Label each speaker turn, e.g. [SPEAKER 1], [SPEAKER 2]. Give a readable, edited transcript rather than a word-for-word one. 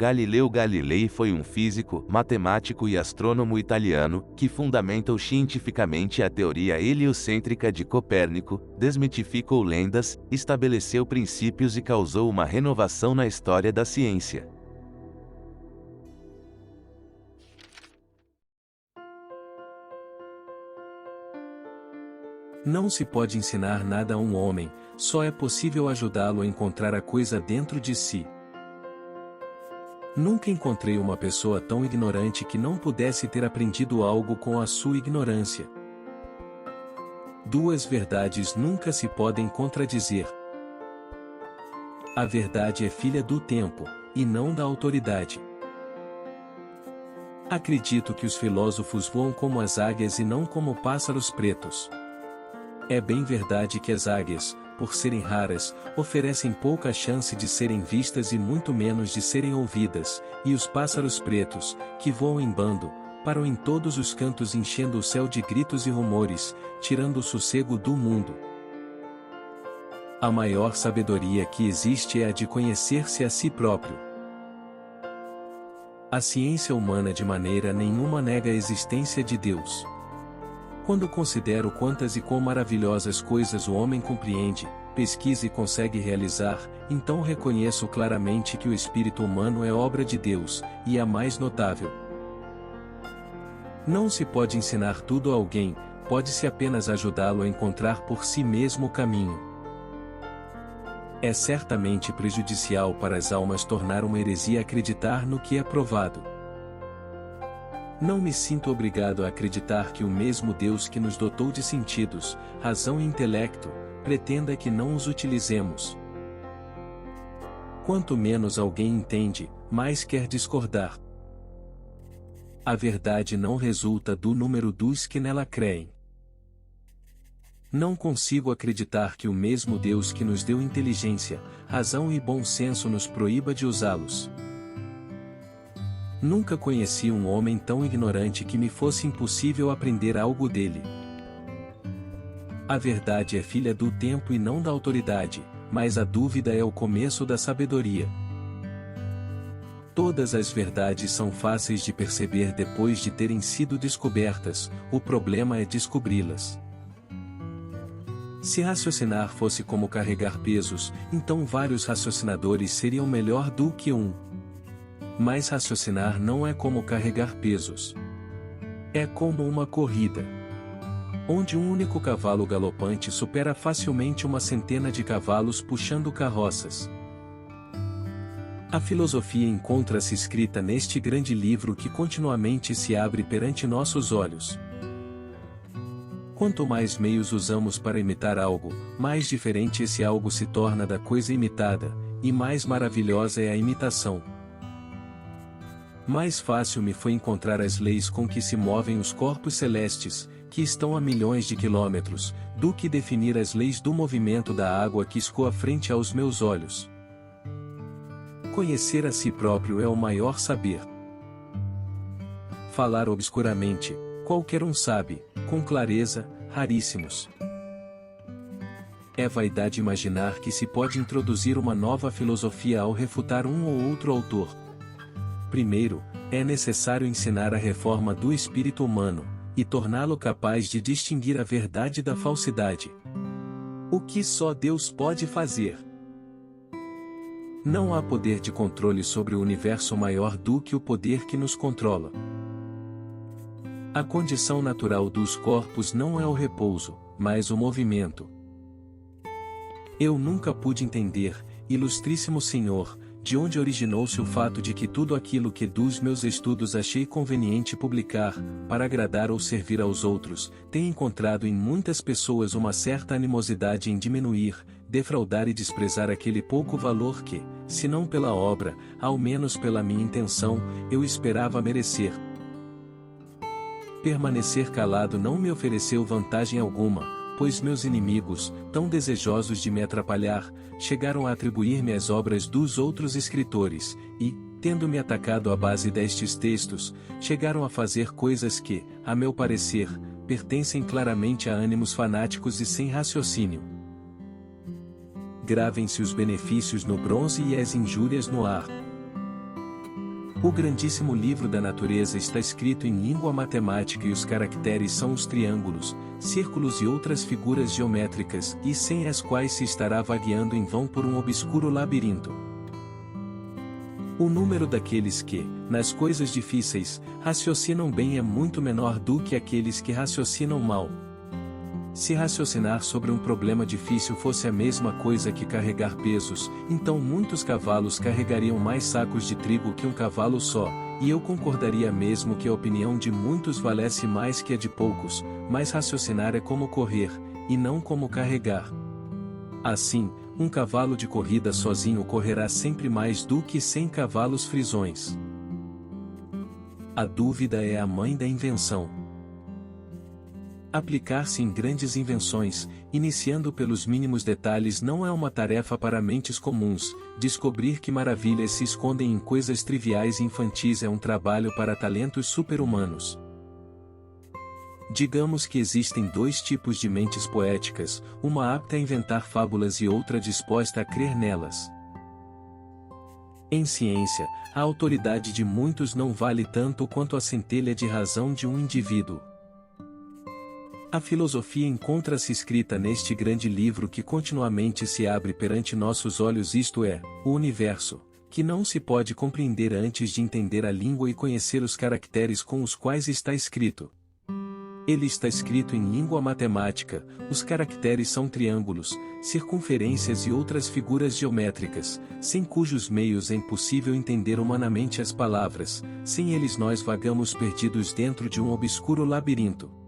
[SPEAKER 1] Galileu Galilei foi um físico, matemático e astrônomo italiano, que fundamentou cientificamente a teoria heliocêntrica de Copérnico, desmitificou lendas, estabeleceu princípios e causou uma renovação na história da ciência.
[SPEAKER 2] Não se pode ensinar nada a um homem, só é possível ajudá-lo a encontrar a coisa dentro de si. Nunca encontrei uma pessoa tão ignorante que não pudesse ter aprendido algo com a sua ignorância. Duas verdades nunca se podem contradizer. A verdade é filha do tempo, e não da autoridade. Acredito que os filósofos voam como as águias e não como pássaros pretos. É bem verdade que as águias, por serem raras, oferecem pouca chance de serem vistas e muito menos de serem ouvidas, e os pássaros pretos, que voam em bando, param em todos os cantos enchendo o céu de gritos e rumores, tirando o sossego do mundo. A maior sabedoria que existe é a de conhecer-se a si próprio. A ciência humana de maneira nenhuma nega a existência de Deus. Quando considero quantas e quão maravilhosas coisas o homem compreende, pesquisa e consegue realizar, então reconheço claramente que o espírito humano é obra de Deus, e a mais notável. Não se pode ensinar tudo a alguém, pode-se apenas ajudá-lo a encontrar por si mesmo o caminho. É certamente prejudicial para as almas tornar uma heresia acreditar no que é provado. Não me sinto obrigado a acreditar que o mesmo Deus que nos dotou de sentidos, razão e intelecto, pretenda que não os utilizemos. Quanto menos alguém entende, mais quer discordar. A verdade não resulta do número dos que nela creem. Não consigo acreditar que o mesmo Deus que nos deu inteligência, razão e bom senso nos proíba de usá-los. Nunca conheci um homem tão ignorante que me fosse impossível aprender algo dele. A verdade é filha do tempo e não da autoridade, mas a dúvida é o começo da sabedoria. Todas as verdades são fáceis de perceber depois de terem sido descobertas, o problema é descobri-las. Se raciocinar fosse como carregar pesos, então vários raciocinadores seriam melhor do que um. Mas raciocinar não é como carregar pesos. É como uma corrida, onde um único cavalo galopante supera facilmente uma centena de cavalos puxando carroças. A filosofia encontra-se escrita neste grande livro que continuamente se abre perante nossos olhos. Quanto mais meios usamos para imitar algo, mais diferente esse algo se torna da coisa imitada, e mais maravilhosa é a imitação. Mais fácil me foi encontrar as leis com que se movem os corpos celestes, que estão a milhões de quilômetros, do que definir as leis do movimento da água que escoa frente aos meus olhos. Conhecer a si próprio é o maior saber. Falar obscuramente, qualquer um sabe, com clareza, raríssimos. É vaidade imaginar que se pode introduzir uma nova filosofia ao refutar um ou outro autor. Primeiro, é necessário ensinar a reforma do espírito humano, e torná-lo capaz de distinguir a verdade da falsidade. O que só Deus pode fazer. Não há poder de controle sobre o universo maior do que o poder que nos controla. A condição natural dos corpos não é o repouso, mas o movimento. Eu nunca pude entender, ilustríssimo Senhor, de onde originou-se o fato de que tudo aquilo que dos meus estudos achei conveniente publicar, para agradar ou servir aos outros, tem encontrado em muitas pessoas uma certa animosidade em diminuir, defraudar e desprezar aquele pouco valor que, se não pela obra, ao menos pela minha intenção, eu esperava merecer. Permanecer calado não me ofereceu vantagem alguma, pois meus inimigos, tão desejosos de me atrapalhar, chegaram a atribuir-me as obras dos outros escritores, e, tendo-me atacado à base destes textos, chegaram a fazer coisas que, a meu parecer, pertencem claramente a ânimos fanáticos e sem raciocínio. Gravem-se os benefícios no bronze e as injúrias no ar. O grandíssimo livro da natureza está escrito em língua matemática e os caracteres são os triângulos, círculos e outras figuras geométricas, e sem as quais se estará vagueando em vão por um obscuro labirinto. O número daqueles que, nas coisas difíceis, raciocinam bem é muito menor do que aqueles que raciocinam mal. Se raciocinar sobre um problema difícil fosse a mesma coisa que carregar pesos, então muitos cavalos carregariam mais sacos de trigo que um cavalo só, e eu concordaria mesmo que a opinião de muitos valesse mais que a de poucos, mas raciocinar é como correr, e não como carregar. Assim, um cavalo de corrida sozinho correrá sempre mais do que 100 cavalos frisões. A dúvida é a mãe da invenção. Aplicar-se em grandes invenções, iniciando pelos mínimos detalhes, não é uma tarefa para mentes comuns. Descobrir que maravilhas se escondem em coisas triviais e infantis é um trabalho para talentos super-humanos. Digamos que existem dois tipos de mentes poéticas, uma apta a inventar fábulas e outra disposta a crer nelas. Em ciência, a autoridade de muitos não vale tanto quanto a centelha de razão de um indivíduo. A filosofia encontra-se escrita neste grande livro que continuamente se abre perante nossos olhos, isto é, o universo, que não se pode compreender antes de entender a língua e conhecer os caracteres com os quais está escrito. Ele está escrito em língua matemática, os caracteres são triângulos, circunferências e outras figuras geométricas, sem cujos meios é impossível entender humanamente as palavras, sem eles nós vagamos perdidos dentro de um obscuro labirinto.